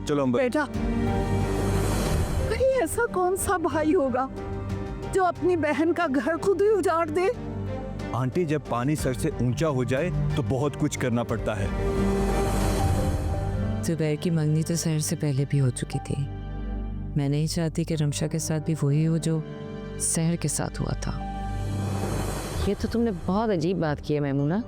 चलो अंबर। बेटा, कहीं ऐसा कौन सा भाई होगा जो अपनी बहन का घर खुद ही उजाड़ दे? आंटी, जब पानी सर से ऊंचा हो जाए तो बहुत कुछ करना पड़ता है। जुबैर की मंगनी तो सहर से पहले भी हो चुकी थी। मैं नहीं चाहती कि रमशा के साथ भी वही हो जो सहर के साथ हुआ था। ये तो तुमने बहुत अजीब बात की है मैमूना।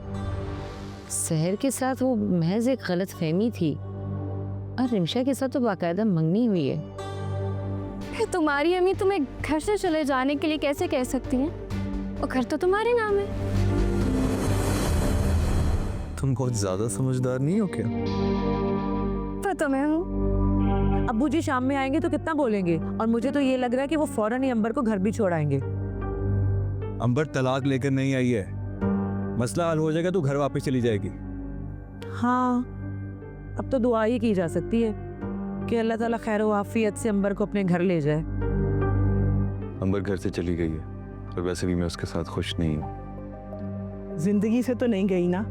सहर के साथ वो महज एक गलत फहमी थी और रिमशा के साथ तो बाकायदा मंगनी हुई है। फिर तुम्हारी अम्मी तुम्हें घर से चले जाने के लिए कैसे कह सकती हैं? और घर तो तुम्हारे नाम है। तुम बहुत ज्यादा समझदार नहीं हो क्या? पता मैं हूँ। अब्बू जी शाम में आएंगे तो कितना बोलेंगे, और मुझे तो ये लग रहा है कि वो फौरन ही अंबर को घर भी छोड़ाएंगे। अंबर तलाक लेकर नहीं आई है, मसला हल हो जाएगा तो घर वापस चली जाएगी। हाँ, अब तो दुआ ही की जा सकती है कि अल्लाह ताला खैर व आफियत से अंबर को अपने घर ले जाए। अंबर घर से चली गई है और वैसे भी मैं उसके साथ खुश नहीं हूँ। जिंदगी से तो नहीं गई ना?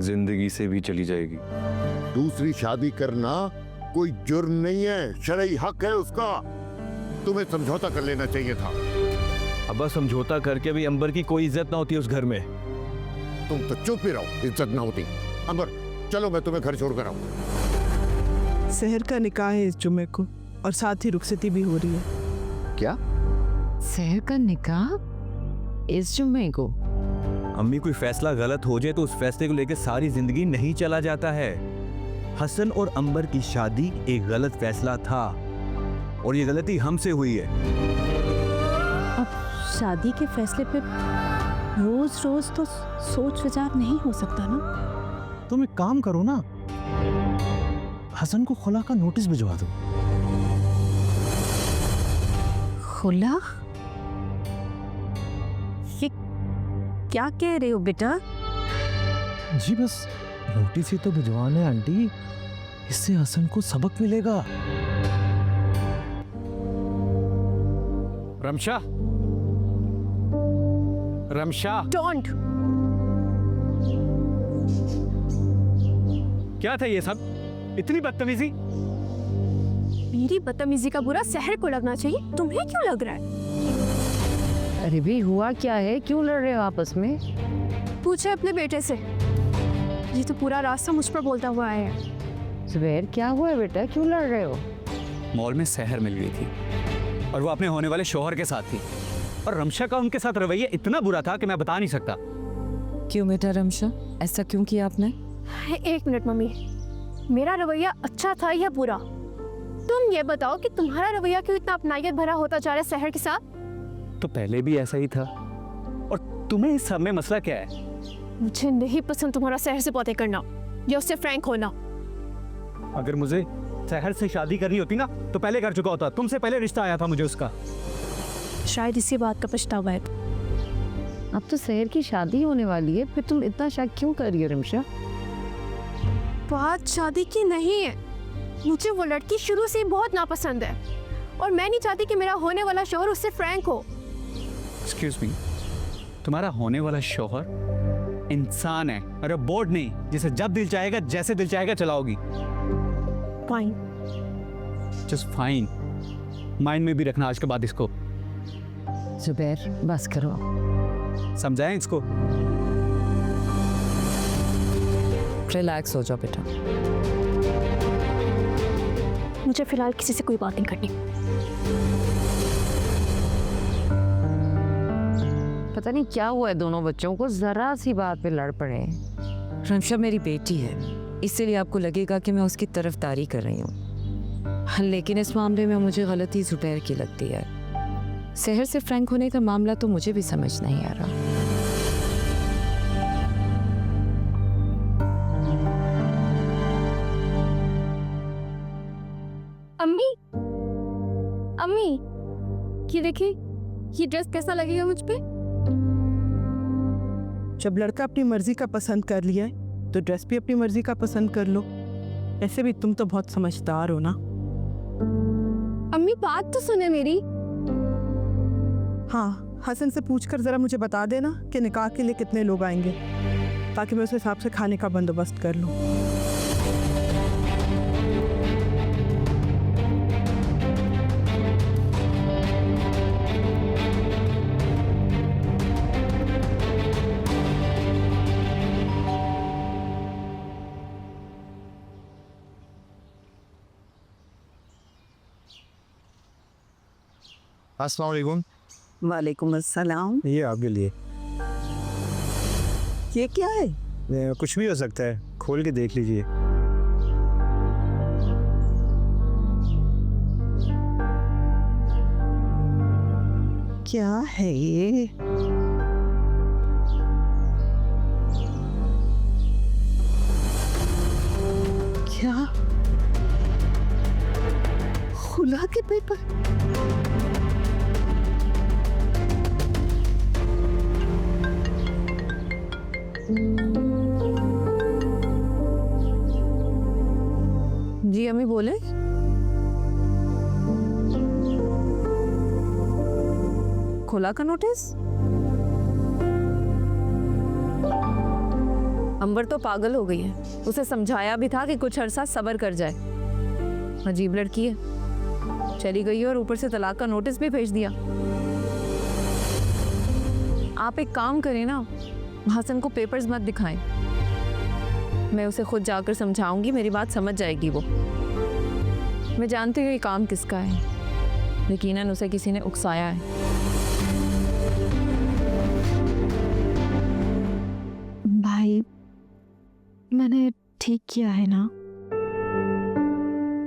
जिंदगी से भी चली जाएगी। दूसरी शादी करना कोई जुर्म नहीं है, शरई हक है उसका। तुम्हें समझौता कर लेना चाहिए था। अब समझौता करके भी अंबर की कोई इज्जत ना होती उस घर में। तुम तो चुप ही रहो, इज्जत ना होती। अंबर चलो, मैं तुम्हें घर छोड़कर आऊं। सहर का निकाह है इस जुमे को, और साथ ही रुखसती भी हो रही है। क्या? सहर का निकाह इस जुम्मे को? अम्मी, कोई फैसला गलत हो जाए तो उस फैसले को लेकर सारी जिंदगी नहीं चला जाता है। हसन और अंबर की शादी एक गलत फैसला था और ये गलती हमसे हुई है। अब शादी के फैसले पे रोज रोज तो सोच विचार नहीं हो सकता ना। तुम एक काम करो ना, हसन को खुला का नोटिस भिजवा दो। खुला? ये क्या कह रहे हो बेटा? जी बस नोटिस ही तो भिजवाना है आंटी, इससे हसन को सबक मिलेगा। रमशा, रमशा, डोंट। क्या था ये सब? इतनी बदतमीजी? मेरी बदतमीजी का बुरा सहर को लगना चाहिए, तुम्हें क्यों लग रहा है? अरे भी हुआ क्या है, क्यों लड़ रहे हो आपस में? पूछे अपने बेटे से, ये तो पूरा रास्ता मुझ पर बोलता हुआ आया है। जुबैर क्या हुआ है बेटा, क्यों लड़ रहे हो? मॉल में सहर मिल गई थी और वो अपने होने वाले शौहर के साथ थी, और रमशा का उनके साथ रवैया इतना बुरा था कि मैं बता नहीं सकता। क्यों बेटा रमशा, ऐसा क्यों किया आपने? एक मिनट मम्मी, मेरा रवैया अच्छा था या बुरा? तुम ये बताओ कि तुम्हारा रवैया क्यों इतना अपनायत भरा होता जा रहा है सहर के साथ? तो पहले भी ऐसा ही था, और तुम्हें इस सब में मसला क्या है? मुझे नहीं पसंद तुम्हारा सहर से बातें करना या उससे फ्रैंक होना। अगर मुझे सहर से शादी करनी होती ना तो पहले कर चुका होता। तुमसे पहले रिश्ता आया था मुझे उसका। शायद इसी बात का पछतावा है। अब तो सहर की शादी होने वाली है, फिर तुम इतना शक क्यों कर रही हो रिमशा? बात शादी की नहीं है, मुझे वो लड़की शुरू से ही बहुत नापसंद है और मैं नहीं चाहती कि मेरा होने वाला शौहर उससे फ्रैंक हो। एक्सक्यूज मी, तुम्हारा होने वाला शौहर इंसान है और बोर्ड नहीं, जिसे जब दिल चाहेगा जैसे दिल चाहेगा चलाओगी। फाइन। Just fine. माइंड में भी रखना आज के बाद इसको। जुबैर बस करो, समझाएं इसको। रिलैक्स हो जाओ बेटा। मुझे फिलहाल किसी से कोई बात नहीं करनी। पता नहीं क्या हुआ है दोनों बच्चों को, जरा सी बात पे लड़ पड़े। रमशा मेरी बेटी है, इसलिए आपको लगेगा कि मैं उसकी तरफदारी कर रही हूँ, लेकिन इस मामले में मुझे गलती जुबैर की लगती है। सहर से फ्रैंक होने का मामला तो मुझे भी समझ नहीं आ रहा। अम्मी, अम्मी, ये देखिए, ये ड्रेस कैसा लगेगा मुझ पे? जब लड़का अपनी मर्जी का पसंद कर लिया है तो ड्रेस भी अपनी मर्जी का पसंद कर लो। ऐसे भी तुम तो बहुत समझदार हो ना। अम्मी बात तो सुने मेरी। हाँ, हसन से पूछकर जरा मुझे बता देना कि निकाह के लिए कितने लोग आएंगे, ताकि मैं उस हिसाब से खाने का बंदोबस्त कर लूँ। अस्सलाम वालेकुम। वालेकुम अस्सलाम। ये आपके लिए। ये क्या है? कुछ भी हो सकता है, खोल के देख लीजिए। क्या है ये? क्या? खुला के पेपर? जी अम्मी बोले। खुला का नोटिस? अंबर तो पागल हो गई है, उसे समझाया भी था कि कुछ अरसा सब्र कर जाए। अजीब लड़की है, चली गई है और ऊपर से तलाक का नोटिस भी भेज दिया। आप एक काम करें ना, हसन को पेपर्स मत दिखाएं, मैं उसे खुद जाकर समझाऊंगी, मेरी बात समझ जाएगी वो। मैं जानती हूँ ये काम किसका है, यकीनन उसे किसी ने उकसाया है। भाई मैंने ठीक किया है ना?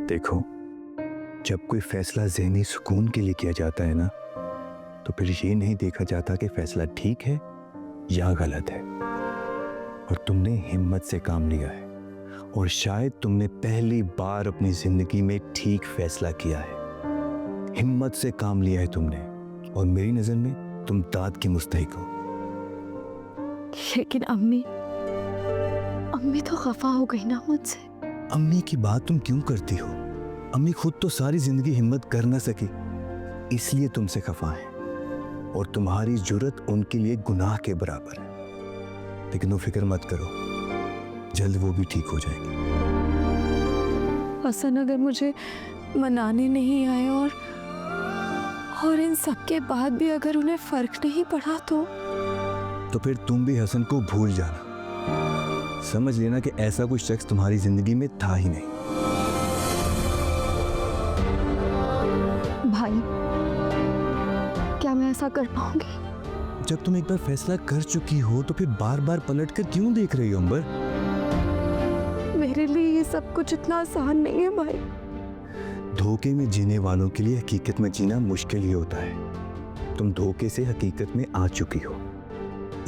देखो, जब कोई फैसला ज़हनी सुकून के लिए किया जाता है ना, तो फिर ये नहीं देखा जाता कि फैसला ठीक है या गलत है। और तुमने हिम्मत से काम लिया है, और शायद तुमने पहली बार अपनी जिंदगी में ठीक फैसला किया है। हिम्मत से काम लिया है तुमने, और मेरी नज़र में तुम दाद की मुस्तहिक हो। लेकिन अम्मी तो खफा हो गई ना मुझसे। अम्मी की बात तुम क्यों करती हो? अम्मी खुद तो सारी जिंदगी हिम्मत कर ना सकी, इसलिए तुमसे खफा है, और तुम्हारी जुर्रत उनके लिए गुनाह के बराबर है। लेकिन वो फिक्र मत करो, जल्द वो भी ठीक हो जाएगी। हसन अगर मुझे मनाने नहीं आए और इन सब के बाद भी अगर उन्हें फर्क नहीं पड़ा तो फिर तुम भी हसन को भूल जाना। समझ लेना कि ऐसा कोई शख्स तुम्हारी जिंदगी में था ही नहीं। भाई क्या मैं ऐसा कर पाऊंगी? जब तुम एक बार फैसला कर चुकी हो तो फिर बार बार पलट कर क्यों देख रही हो अंबर? मेरे लिए ये सब कुछ इतना आसान नहीं है भाई। धोखे में जीने वालों के लिए हकीकत में जीना मुश्किल ही होता है। तुम धोखे से हकीकत में आ चुकी हो,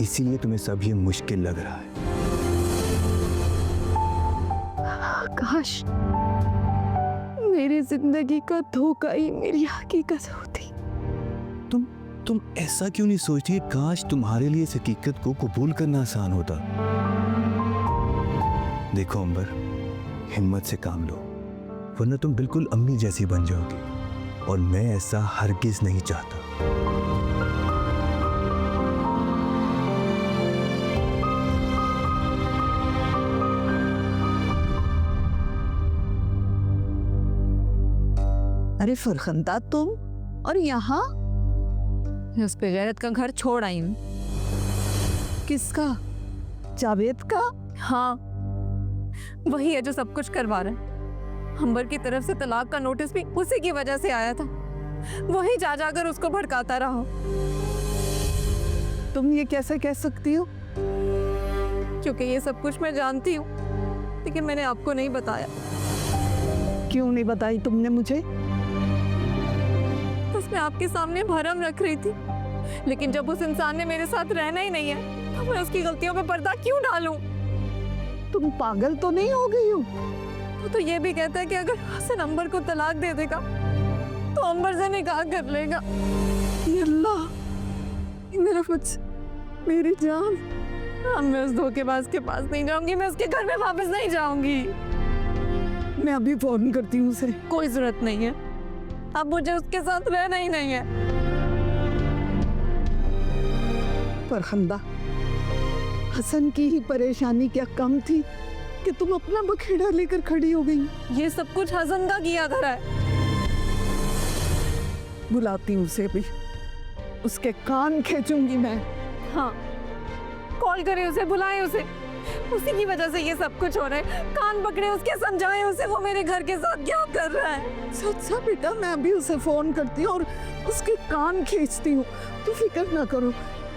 इसीलिए तुम्हें सब ये मुश्किल लग रहा है। काश मेरी जिंदगी का धोखा ही मेरी हकीकत होती। तुम ऐसा क्यों नहीं सोचती? काश तुम्हारे लिए इस हकीकत को कबूल करना आसान होता। देखो अंबर, हिम्मत से काम लो, वरना तुम बिल्कुल अम्मी जैसी बन जाओगी, और मैं ऐसा हरगिज नहीं चाहता। अरे फरखंदा तुम, और यहाँ? उस पे गैरत का घर छोड़ आई हूँ। किसका? जावेद का? हाँ, वही है जो सब कुछ करवा रहा है। अंबर की तरफ से तलाक का नोटिस भी उसी की वजह से आया था, वही जा जाकर उसको भड़काता रहा। तुम ये कैसे कह सकती हो? क्योंकि ये सब कुछ मैं जानती हूँ, लेकिन मैंने आपको नहीं बताया। क्यों नहीं बताई तुमने मुझे? बस मैं आपके सामने भरम रख रही थी, लेकिन जब उस इंसान ने मेरे साथ रहना ही नहीं है तो मैं उसकी गलतियों पे पर्दा क्यों डालूं? तुम पागल तो नहीं हो गई हो? तो ये भी कहता है कि अगर हसन अंबर को तलाक दे देगा तो अंबर से निकाह कर लेगा। ये अल्लाह, मेरा मुझसे, मेरी जान। अब मैं उस धोखेबाज के पास नहीं जाऊंगी, मैं उसके घर में वापस नहीं जाऊंगी। मैं अभी फोन करती हूँ उसे। कोई जरूरत नहीं है, अब मुझे उसके साथ रहना ही नहीं है। फरखंदा, हसन की ही परेशानी क्या कम थी कि तुम अपना बखेड़ा लेकर खड़ी हो गई? ये सब कुछ हसन का किया धरा है। बुलाती हूँ उसे भी, उसके कान खींचूंगी मैं। हाँ, कॉल करें उसे, बुलाएं उसे, उसी की वजह से ये सब कुछ हो रहा है। कान पकड़े उसके, समझाएं उसे वो मेरे घर के साथ क्या कर रहा है। सच्चा बेटा, मैं अभी उसे फोन करती हूँ और उसके कान खींचती हूँ। तू फिक्र ना करो,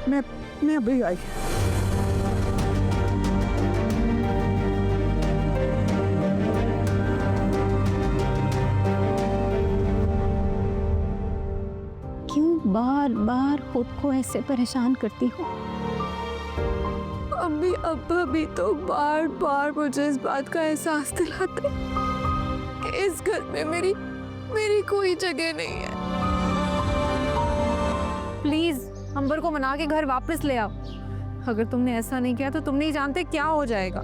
मैं अभी आई। क्यों बार बार खुद को ऐसे परेशान करती हो? अम्मी अब्बा भी तो बार बार मुझे इस बात का एहसास दिलाते कि इस घर में मेरी कोई जगह नहीं है। प्लीज अंबर को मना के घर वापस ले आओ। अगर तुमने ऐसा नहीं किया तो तुम नहीं जानते क्या हो जाएगा।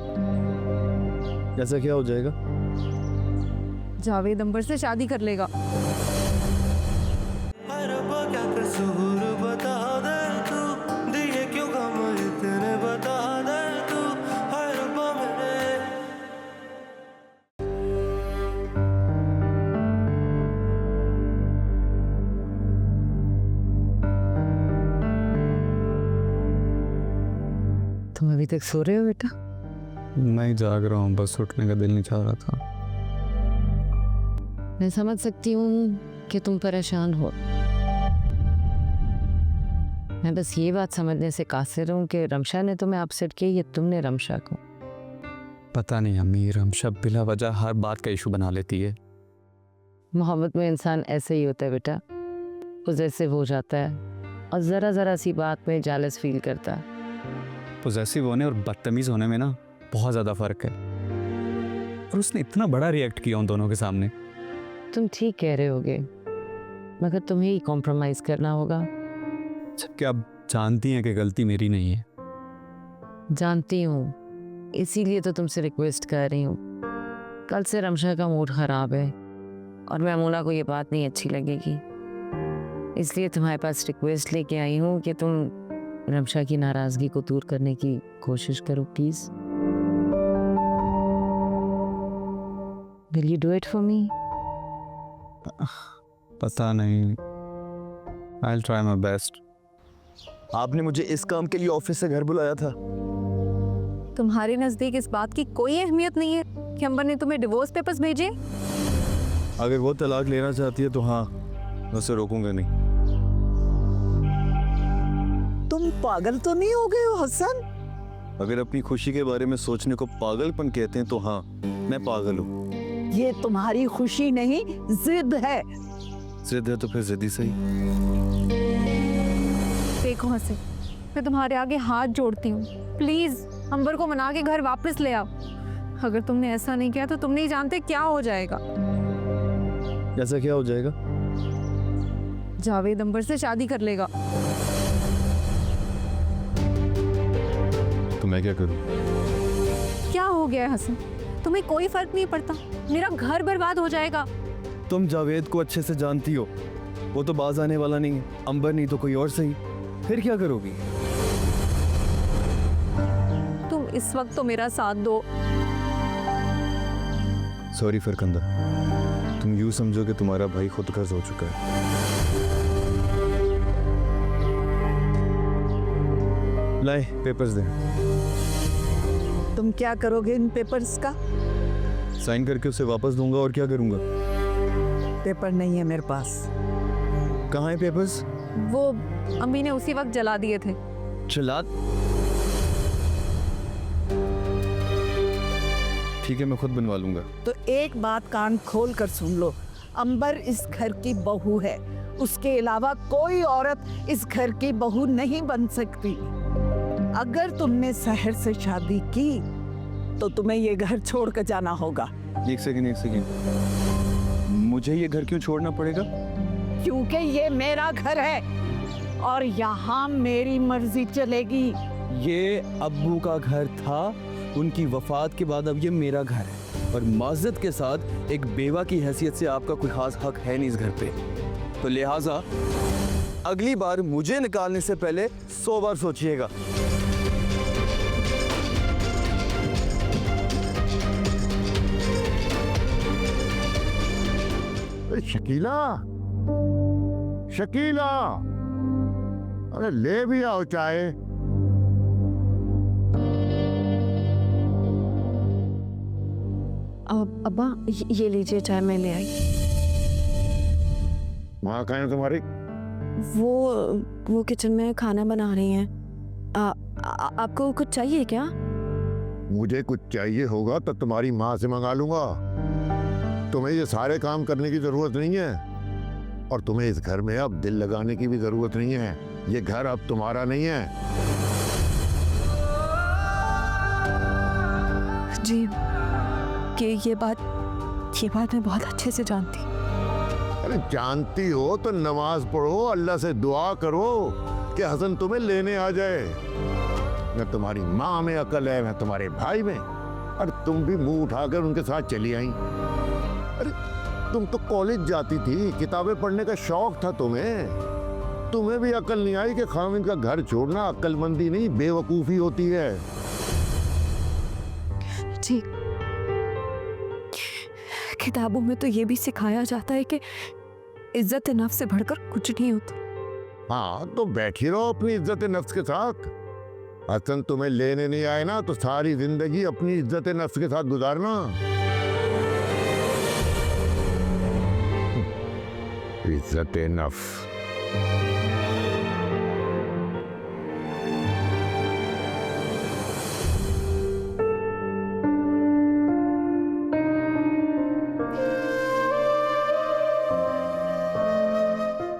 ऐसा क्या हो जाएगा? जावेद अंबर से शादी कर लेगा। तुम अभी तक सो रहे हो बेटा? मैं जाग रहा हूँ, बस उठने का दिल नहीं चाह रहा था। मैं समझ सकती हूँ कि तुम परेशान हो। मैं बस ये बात समझने से कासिर हूँ कि रमशा ने तुम्हें अपसेट किया या तुमने रमशा को। पता नहीं अम्मी, रमशा बिला वजह हर बात का इशू बना लेती है। मोहब्बत में इंसान ऐसे ही होता है बेटा, पॉसेसिव हो जाता है और ज़रा ज़रा सी बात में जालस फील करता है। पॉसेसिव होने और बदतमीज होने में ना बहुत ज़्यादा फ़र्क है। और उसने इतना बड़ा रिएक्ट किया उन दोनों के सामने। तुम ठीक कह रहे होगे, मगर तुम्हें ही कॉम्प्रोमाइज़ करना होगा। जबकि आप जानती हैं कि गलती मेरी नहीं है। जानती हूँ, इसीलिए तो तुमसे रिक्वेस्ट कर रही हूँ। कल से रमशा का मूड ख़राब है और मैमूना को ये बात नहीं अच्छी लगेगी, इसलिए तुम्हारे पास रिक्वेस्ट लेके आई हूँ कि तुम रमशा की नाराज़गी को दूर करने की कोशिश करो please. Will you do it for me? पता नहीं, I'll try my best। आपने मुझे इस काम के लिए ऑफिस से घर बुलाया था। तुम्हारे नजदीक इस बात की कोई अहमियत नहीं है कि अंबर ने तुम्हें डिवोर्स पेपर्स भेजे? अगर वो तलाक लेना चाहती है तो हाँ, मैं उसे रोकूंगा नहीं। तुम पागल तो नहीं हो गए हो हसन? अगर अपनी खुशी के बारे में सोचने को पागलपन कहते हैं तो हाँ, मैं पागल हूँ। ये तुम्हारी खुशी नहीं, जिद है। जिद है तो फिर जिद ही सही। देखो हसन, मैं तुम्हारे आगे हाथ जोड़ती हूँ, प्लीज अंबर को मना के घर वापस ले आओ। अगर तुमने ऐसा नहीं किया तो तुम नहीं जानते क्या हो जाएगा। ऐसा क्या हो जाएगा? जावेद अंबर से शादी कर लेगा। तो मैं क्या करूं? क्या हो गया है हसन? तुम्हें कोई फर्क नहीं पड़ता? मेरा घर बर्बाद हो जाएगा। तुम जावेद को अच्छे से जानती हो, वो तो बाज आने वाला नहीं है। अंबर नहीं तो कोई और सही, फिर क्या करोगी? तुम इस वक्त तो मेरा साथ दो। सॉरी फरकंदा, तुम यूं समझो कि तुम्हारा भाई खुदगर्ज हो चुका है। लाए पेपर्स दें। तुम क्या करोगे इन पेपर्स का? साइन करके उसे वापस दूंगा और क्या करूंगा? पेपर नहीं है मेरे पास। कहाँ है पेपर्स? वो अम्मी ने उसी वक्त जला दिए थे। चला, ठीक है मैं खुद बनवा लूंगा। तो एक बात कान खोल कर सुन लो, अंबर इस घर की बहू है, उसके अलावा कोई औरत इस घर की बहू नहीं बन सकती। अगर तुमने सहर से शादी की तो तुम्हें ये घर छोड़ कर जाना होगा। एक सेकंड, मुझे ये घर क्यों छोड़ना पड़ेगा? क्योंकि ये मेरा घर है और यहाँ मेरी मर्जी चलेगी। ये अब्बू का घर था, उनकी वफात के बाद अब ये मेरा घर है और माज़रत के साथ एक बेवा की हैसियत से आपका कोई खास हक है नहीं इस घर पे। तो लिहाजा अगली बार मुझे निकालने से पहले 100 बार सोचिएगा। शकीला, शकीला, अरे ले भी आओ चाय। अब्बा ये लीजिए चाय मैं ले आई। वहाँ कहाँ है तुम्हारी? वो किचन में खाना बना रही हैं। आपको कुछ चाहिए क्या? मुझे कुछ चाहिए होगा तो तुम्हारी माँ से मंगा लूंगा। तुम्हें ये सारे काम करने की जरूरत नहीं है, और तुम्हें इस घर में अब दिल लगाने की भी जरूरत नहीं है। ये घर अब तुम्हारा नहीं है। जी ये बात मैं बहुत अच्छे से जानती। अरे जानती हो तो नमाज पढ़ो, अल्लाह से दुआ करो कि हसन तुम्हें लेने आ जाए। न तुम्हारी माँ में अकल है, न तुम्हारे भाई में, और तुम भी मुंह उठाकर उनके साथ चली आई। अरे तुम तो कॉलेज जाती थी, किताबें पढ़ने का शौक था तुम्हें भी अकल नहीं आई कि खामिन का घर छोड़ना अक्लमंदी नहीं बेवकूफी होती है। जी किताबों में तो ये भी सिखाया जाता है कि इज्जत नफ्स से बढ़कर कुछ नहीं होता। हाँ तो बैठी रहो अपनी इज्जत नफ्स के साथ। हसन तुम्हें लेने नहीं आए ना तो सारी जिंदगी अपनी इज्जत नफ्स के साथ गुजारना। इज्जत नफ्स।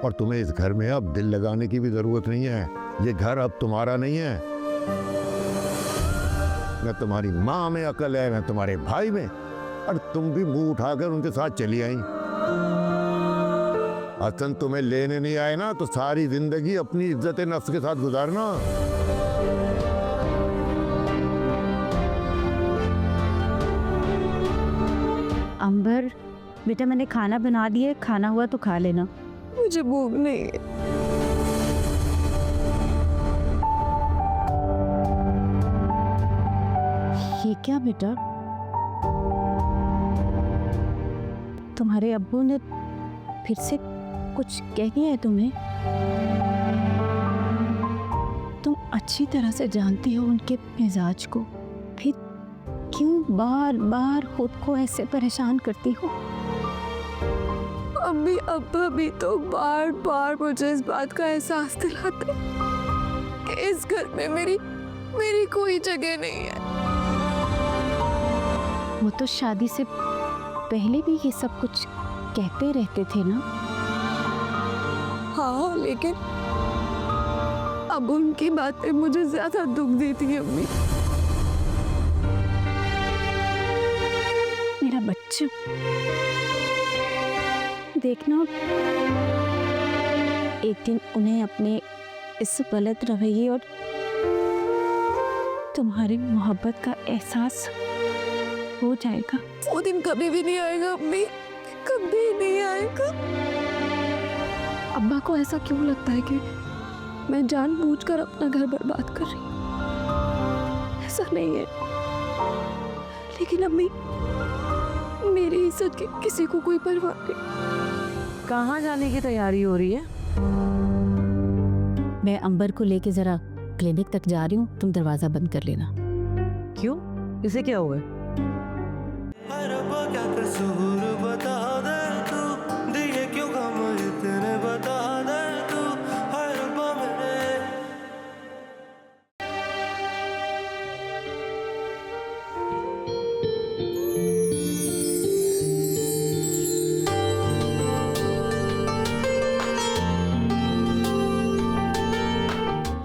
और तुम्हें इस घर में अब दिल लगाने की भी जरूरत नहीं है। ये घर अब तुम्हारा नहीं है। न तुम्हारी माँ में अकल है, न तुम्हारे भाई में, और तुम भी मुंह उठाकर उनके साथ चली आई। हसन तुम्हें लेने नहीं आए ना तो सारी जिंदगी अपनी इज्जत नफ्स के साथ गुजारना। अंबर बेटा मैंने खाना बना दिया, खाना हुआ तो खा लेना। मुझे भूख नहीं है। ये क्या बेटा, तुम्हारे अब्बू ने फिर से कुछ कह दिया है तुम्हें? तुम अच्छी तरह से जानती हो उनके मिजाज को, फिर क्यों बार बार खुद को ऐसे परेशान करती हो? अम्मी अब्बा भी तो बार बार मुझे इस बात का एहसास दिलाते कि इस घर में मेरी कोई जगह नहीं है। वो तो शादी से पहले भी ये सब कुछ कहते रहते थे ना। हाँ लेकिन अब उनकी बातें मुझे ज्यादा दुख देती है अम्मी। मेरा बच्चा देखना, एक दिन उन्हें अपने इस गलत रवैये और तुम्हारी मोहब्बत का एहसास हो जाएगा। वो दिन कभी भी नहीं आएगा अम्मी, कभी नहीं आएगा। अब्बा को ऐसा क्यों लगता है कि मैं जानबूझकर अपना घर बर्बाद कर रही हूँ? ऐसा नहीं है। लेकिन अम्मी मेरी इज्जत की किसी को कोई परवाह नहीं। कहाँ जाने की तैयारी हो रही है? मैं अंबर को लेके जरा क्लिनिक तक जा रही हूँ, तुम दरवाजा बंद कर लेना। क्यों, इसे क्या हुआ?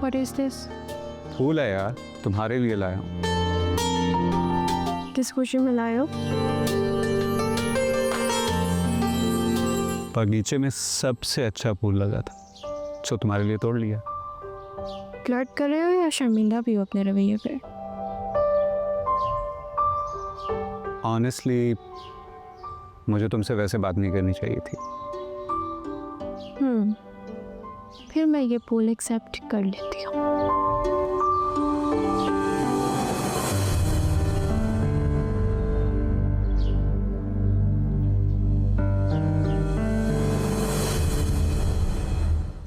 What is this? फूल है यार, तुम्हारे लिए लाया हूँ। किस खुशी में लाए हो? बगीचे में सबसे अच्छा फूल लगा था, जो तुम्हारे लिए तोड़ लिया। फ्लर्ट कर रहे हो या शर्मिंदा भी हो अपने रवैये पे? ऑनेस्टली मुझे तुमसे वैसे बात नहीं करनी चाहिए थी। फिर मैं ये फूल एक्सेप्ट कर लेती हूँ।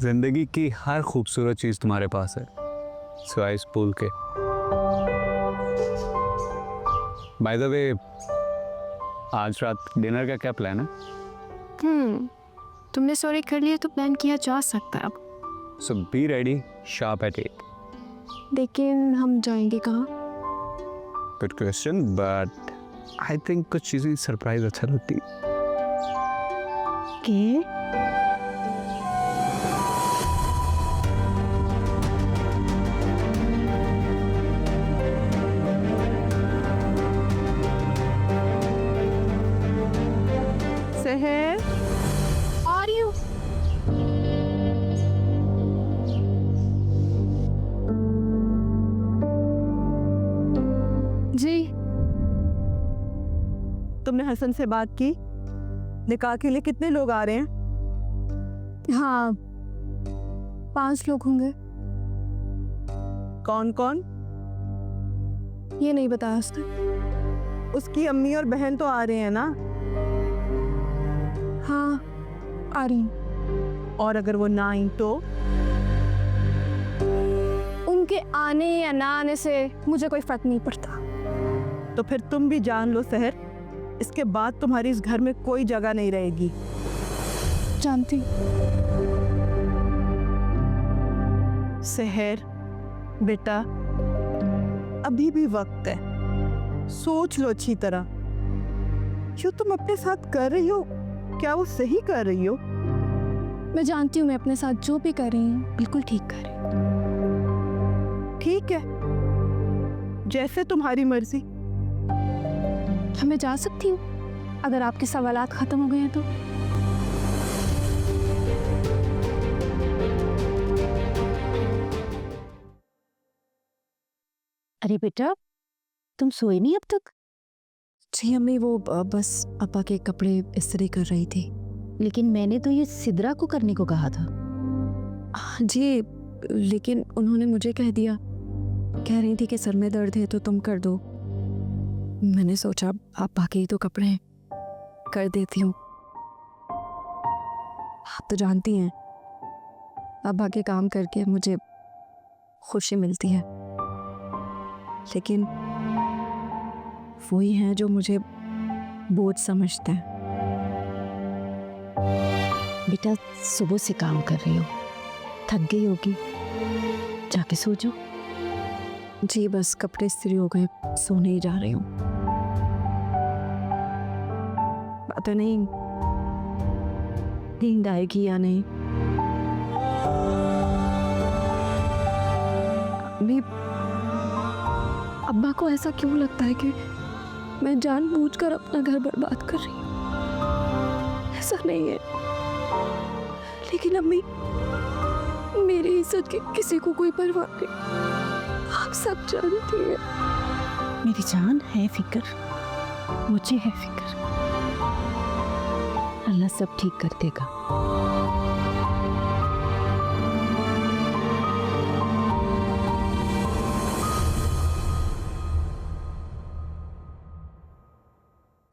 जिंदगी की हर खूबसूरत चीज तुम्हारे पास है, सिवाय इस फूल के। बाय द वे, आज रात डिनर का क्या प्लान है? तुमने सॉरी कर लिया तो प्लान किया जा सकता है अब। सो बी रेडी शार्प एट 8। लेकिन हम जाएंगे कहाँ? Good question, but I think कुछ चीज़ें सरप्राइज अच्छा लगती है। सहर, आ रही हूँ। जी। तुमने हसन से बात की? निकाह के लिए कितने लोग आ रहे हैं? हाँ, 5 लोग होंगे। कौन कौन? ये नहीं बताया उसने। उसकी अम्मी और बहन तो आ रहे हैं ना? हाँ, आ रही हूँ। और अगर वो ना आई तो? उनके आने या ना आने से मुझे कोई फर्क नहीं पड़ता। तो फिर तुम भी जान लो सहर, इसके बाद तुम्हारी इस घर में कोई जगह नहीं रहेगी। जानती। सहर बेटा, अभी भी वक्त है, सोच लो अच्छी तरह। जो तुम अपने साथ कर रही हो, क्या वो सही कर रही हो? मैं जानती हूँ मैं अपने साथ जो भी कर रही हूँ बिल्कुल ठीक कर रही हूँ। ठीक है, जैसे तुम्हारी मर्जी। मैं जा सकती हूँ अगर आपके सवालात खत्म हो गए हैं तो। अरे बेटा, तुम सोए नहीं अब तक? जी अम्मी, वो बस पापा के कपड़े इस्त्री कर रही थी। लेकिन मैंने तो ये सिदरा को करने को कहा था। जी, लेकिन उन्होंने मुझे कह दिया। कह रही थी कि सर में दर्द है तो तुम कर दो। मैंने सोचा आप बाकी तो कपड़े हैं, कर देती हूँ। आप तो जानती हैं आप बाकी काम करके मुझे खुशी मिलती है, लेकिन वही हैं जो मुझे बोझ समझते हैं। बेटा, सुबह से काम कर रही हो, थक गई होगी, जाके सो जाओ। जी बस कपड़े इस्त्री हो गए, सोने ही जा रही हूँ। पता नहीं नींद आएगी या नहीं। अम्मी, अब्बा को ऐसा क्यों लगता है कि मैं जानबूझकर अपना घर बर्बाद कर रही हूँ? ऐसा नहीं है। लेकिन अम्मी, मेरी इज्जत की किसी को कोई परवाह नहीं, आप सब जानती हैं। मेरी जान है फिक्र, मुझे है फिक्र। अल्लाह सब ठीक कर देगा।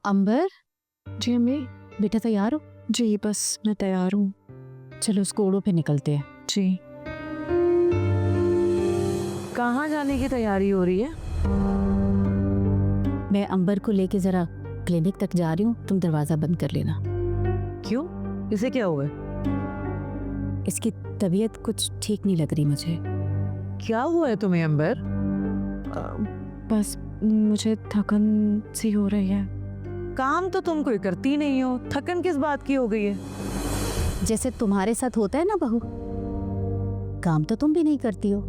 अंबर, जी अम्मी। बेटा तैयार हो? जी बस मैं तैयार हूँ। चलो स्कूलों पे निकलते हैं। जी। कहाँ जाने की तैयारी हो रही है? मैं अंबर को लेके जरा क्लिनिक तक जा रही हूँ, तुम दरवाजा बंद कर लेना। क्यों? इसे क्या हुआ? इसकी तबीयत कुछ ठीक नहीं लग रही मुझे। क्या हुआ है तुम्हें अंबर? बस मुझे थकन सी हो रही है। काम तो तुम कोई करती नहीं हो, थकन किस बात की हो गई है? जैसे तुम्हारे साथ होता है ना बहू, काम तो तुम भी नहीं करती हो,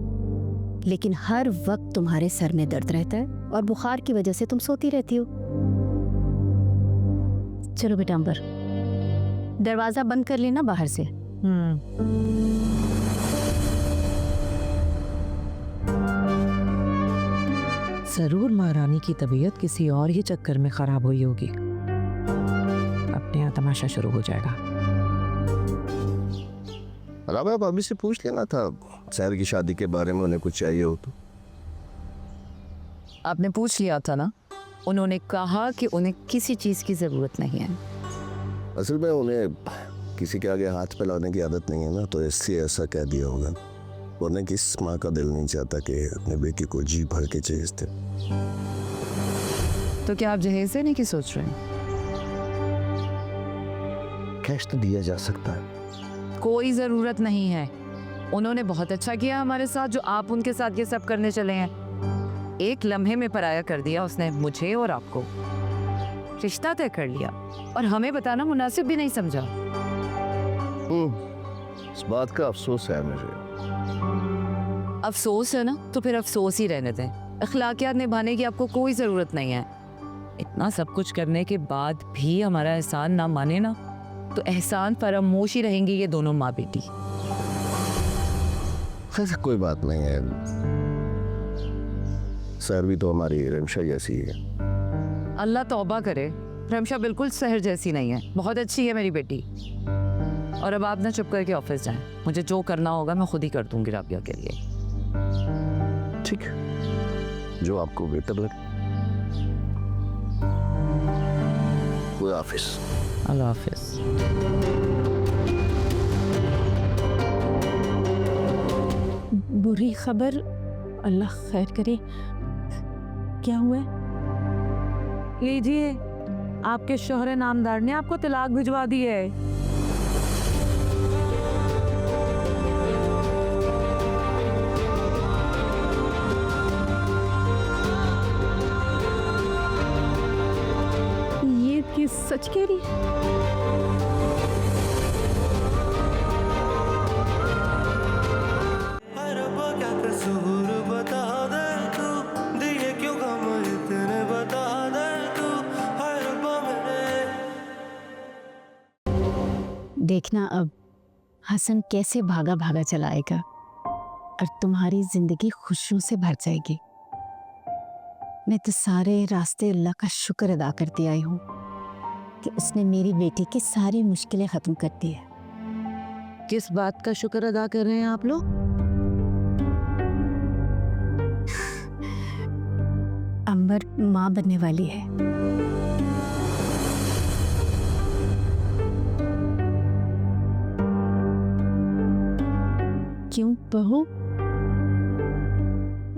लेकिन हर वक्त तुम्हारे सर में दर्द रहता है और बुखार की वजह से तुम सोती रहती हो। चलो बेटा अंबर, दरवाजा बंद कर लेना बाहर से। जरूर महारानी की तबीयत किसी और ही चक्कर में खराब हुई होगी। अपने यहाँ तमाशा शुरू हो जाएगा। अरे भाभी से पूछ लेना था सहर की शादी के बारे में, उन्हें कुछ चाहिए हो तो। आपने पूछ लिया था ना, उन्होंने कहा कि उन्हें किसी चीज़ की ज़रूरत नहीं है। असल में उन्हें किसी के आगे हाथ फैलाने की आदत नहीं है ना, तो इसलिए ऐसा कह दिया होगा। वरना किस माँ का दिल नहीं चाहता कि अपने बेटी को जी भर के जहेज दे। तो क्या आप जहेज देने की सोच रहे हैं? कैश तो दिया जा सकता है। कोई ज़रूरत नहीं है। उन्होंने बहुत अच्छा किया हमारे साथ जो आप उनके साथ ये सब करने चले हैं। एक लम्हे में पराया कर दिया उसने मुझे और आपको, रिश्ता तय कर लिया और हमें बताना मुनासिब भी नहीं समझा। इस बात का अफसोस है मुझे। अफसोस है ना, तो फिर अफसोस ही रहने दें। अखलाकियात निभाने की आपको कोई ज़रूरत नहीं है। इतना सब कुछ करने के बाद भी हमारा एहसान ना माने ना, तो एहसान फरामोश ही रहेंगी ये दोनों माँ बेटी। ऐसा कोई बात नहीं है, सर भी तो हमारी रमशा जैसी है। अल्लाह तौबा करे, रमशा बिल्कुल सहर जैसी नहीं है, बहुत अच्छी है मेरी बेटी। और अब आप ना चुप करके ऑफिस जाएं। मुझे जो करना होगा मैं खुद ही कर दूंगी राबिया के लिए। ठीक, जो आपको बेहतर लगे। खुदा हाफिज। अल्लाह हाफिज। बुरी खबर, अल्लाह खैर करे। क्या हुआ है? लीजिए, आपके शोहर नामदार ने आपको तलाक भिजवा दी है। ये सच कह रही है? देखना अब हसन कैसे भागा भागा चलाएगा और तुम्हारी जिंदगी खुशियों से भर जाएगी। मैं तो सारे रास्ते अल्लाह का शुक्र अदा करती आई हूँ कि उसने मेरी बेटी की सारी मुश्किलें खत्म कर दी है। किस बात का शुक्र अदा कर रहे हैं आप लोग? अंबर माँ बनने वाली है। क्यों बहू,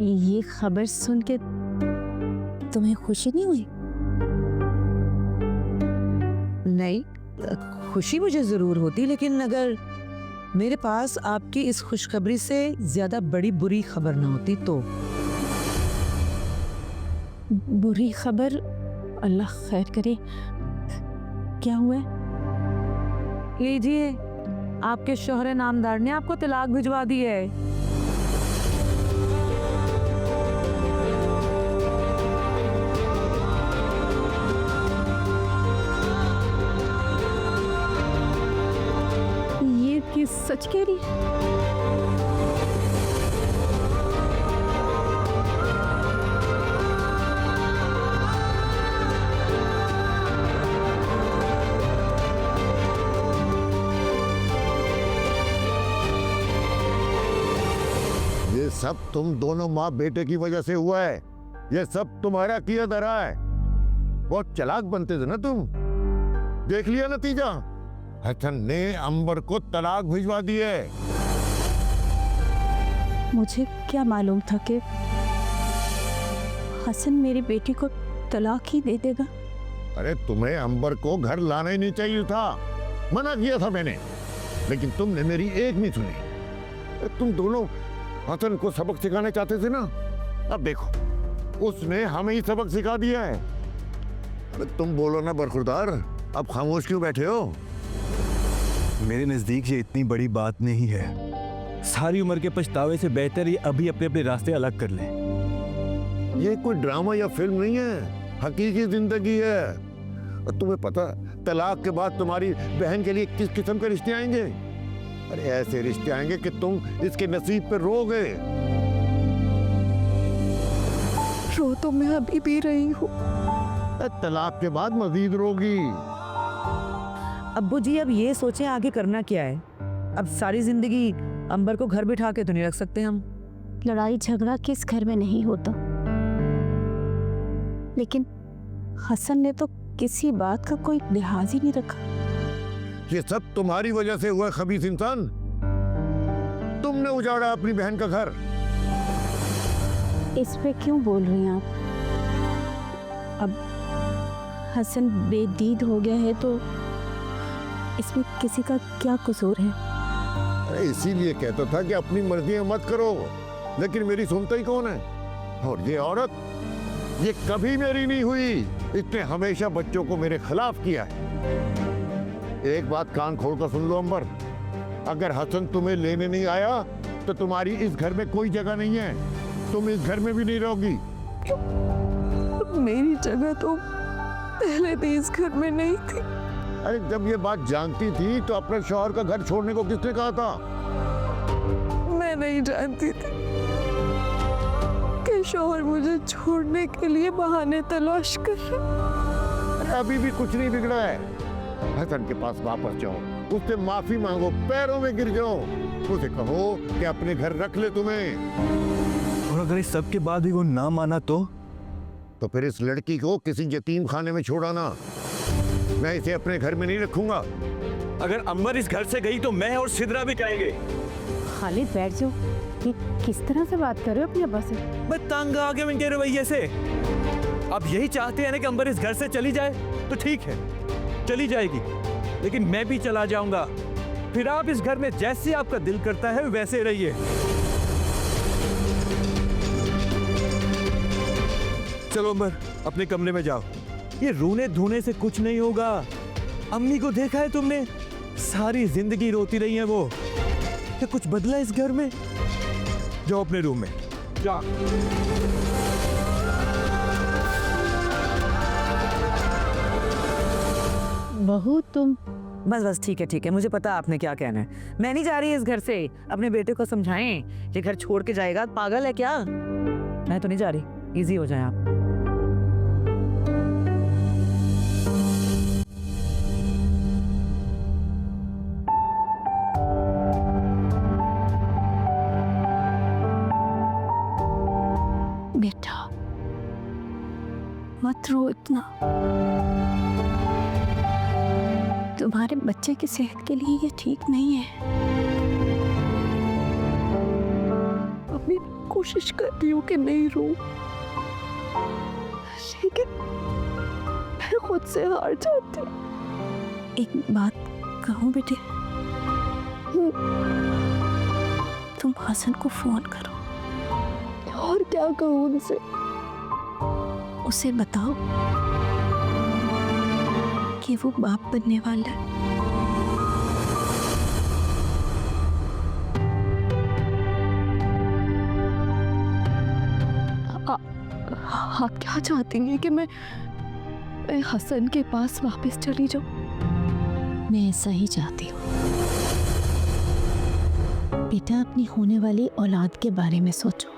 ये खबर सुन के तुम्हें खुशी नहीं हुई? नहीं, खुशी मुझे जरूर होती, लेकिन अगर मेरे पास आपकी इस खुशखबरी से ज्यादा बड़ी बुरी खबर ना होती तो। बुरी खबर, अल्लाह खैर करे। क्या हुआ है? लीजिए, आपके शोहर नामदार ने आपको तलाक भिजवा दी है। ये सच कह रही है? ये सब तुम दोनों माँ बेटे की वजह से हुआ है। ये सब तुम्हारा किया धरा है। बहुत चालाक बनते थे ना तुम। देख लिया नतीजा, हसन ने अंबर को तलाक भिजवा दी है। मुझे क्या मालूम था कि हसन मेरी बेटी को तलाक ही दे देगा। अरे तुम्हें अंबर को घर लाना ही नहीं चाहिए था, मना किया था मैंने, लेकिन तुमने मेरी एक नहीं सुनी। तुम दोनों हसन को सबक सिखाने चाहते थे ना, अब देखो उसने हमें ही सबक सिखा दिया है। अरे तुम बोलो ना बरखुरदार, अब खामोश क्यों बैठे हो? मेरे नज़दीक ये इतनी बड़ी बात नहीं है। सारी उम्र के पछतावे से बेहतर ये अभी अपने अपने रास्ते अलग कर लें। ये कोई ड्रामा या फिल्म नहीं है, हकीकी जिंदगी है। और तुम्हें पता तलाक के बाद तुम्हारी बहन के लिए किस किस्म के रिश्ते आएंगे? अरे ऐसे रिश्ते आएंगे कि तुम इसके नसीब पे रोगे। रो तो मैं अभी भी रही हूँ। तलाक के बाद मजीद रोगी। अब्बू जी, अब ये सोचें आगे करना क्या है। अब सारी जिंदगी अंबर को घर बिठा के तो नहीं रख सकते हम। लड़ाई झगड़ा किस घर में नहीं होता, लेकिन हसन ने तो किसी बात का कोई लिहाज ही नहीं रखा। ये सब तुम्हारी वजह से हुआ खबीस इंसान। तुमने उजाड़ा अपनी बहन का घर। इस पे क्यों बोल रही हैं आप? अब हसन बेदीद हो गया है तो इसमें किसी का क्या कसूर है? अरे इसीलिए कहता था कि अपनी मर्जी मत करो, लेकिन मेरी सुनता ही कौन है। और ये औरत, ये कभी मेरी नहीं हुई। इसने हमेशा बच्चों को मेरे खिलाफ किया है। एक बात कान खोलकर सुन लो अंबर, अगर हसन तुम्हें लेने नहीं आया तो तुम्हारी इस घर में कोई जगह नहीं है, तुम इस घर में भी नहीं रहोगी। मेरी जगह तो पहले भी इस घर में नहीं थी। अरे जब ये बात जानती थी तो अपने शौहर का घर छोड़ने को किसने कहा था? मैं नहीं जानती थी कि शौहर मुझे छोड़ने के लिए बहाने तलाश कर रहे। अरे अभी भी कुछ नहीं बिगड़ा है। हसन के पास वापस जाओ, उससे माफी मांगो, पैरों में गिर जाओ, उसे कहो कि अपने घर रख ले तुम्हें। और अगर इस सब के बाद भी वो ना माना तो फिर इस लड़की को किसी यतीम खाने में छोड़ाना। मैं इसे अपने घर में नहीं रखूंगा। अगर अंबर इस घर से गई तो मैं और सिद्रा भी जाएंगे। खालिद बैठ जाओ। ये किस तरह से बात कर रहे हो अपने अब्बा से? मैं तंग आ गया इनके रवैये से। अब यही चाहते हैं ना कि अंबर इस घर से चली जाए, तो ठीक है चली जाएगी, लेकिन मैं भी चला जाऊंगा। फिर आप इस घर में जैसे आपका दिल करता है वैसे रहिए। चलो अंबर, अपने कमरे में जाओ। ये रोने धोने से कुछ नहीं होगा। अम्मी को देखा है तुमने, सारी जिंदगी रोती रही है वो। क्या कुछ बदला इस घर में? जाओ अपने रूम में जाओ। बहू तुम बस ठीक है, मुझे पता आपने क्या कहना है। मैं नहीं जा रही इस घर से। अपने बेटे को समझाएं, ये घर छोड़ के जाएगा, पागल है क्या? मैं तो नहीं जा रही, इजी हो जाए आप। बेटा मत रो इतना, तुम्हारे बच्चे की सेहत के लिए ये ठीक नहीं है। अभी कोशिश कर रही हूँ कि नहीं रो, लेकिन मैं खुद से हार जाती हूँ। एक बात कहूँ बेटे, तुम हसन को फोन करो। और क्या कहूँ उनसे? उसे बताओ कि वो बाप बनने वाला है। आप क्या चाहती हैं कि मैं हसन के पास वापस चली जाऊं? मैं ऐसा ही चाहती हूँ बेटा। अपनी होने वाली औलाद के बारे में सोचो,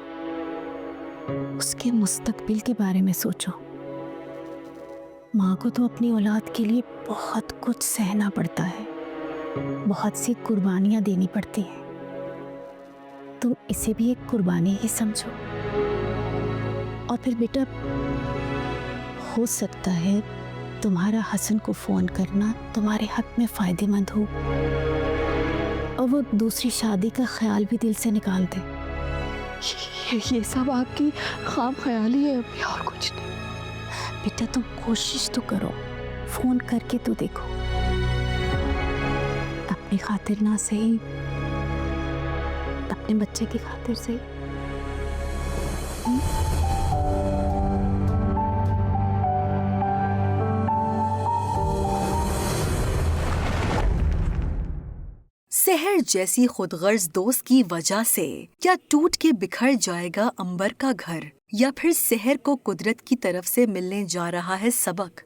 उसके मुस्तकबिल के बारे में सोचो। माँ को तो अपनी औलाद के लिए बहुत कुछ सहना पड़ता है, बहुत सी कुर्बानियाँ देनी पड़ती हैं। तुम इसे भी एक कुर्बानी ही समझो। और फिर बेटा, हो सकता है तुम्हारा हसन को फ़ोन करना तुम्हारे हक में फ़ायदेमंद हो और वो दूसरी शादी का ख्याल भी दिल से निकाल दे। ये सब आपकी खाम ख्याली है, अभी और कुछ नहीं। बेटा तुम कोशिश तो करो, फोन करके तो देखो। अपनी खातिर ना सही, अपने बच्चे की खातिर सही। सहर जैसी खुदगर्ज दोस्त की वजह से क्या टूट के बिखर जाएगा अंबर का घर, या फिर सहर को कुदरत की तरफ से मिलने जा रहा है सबक?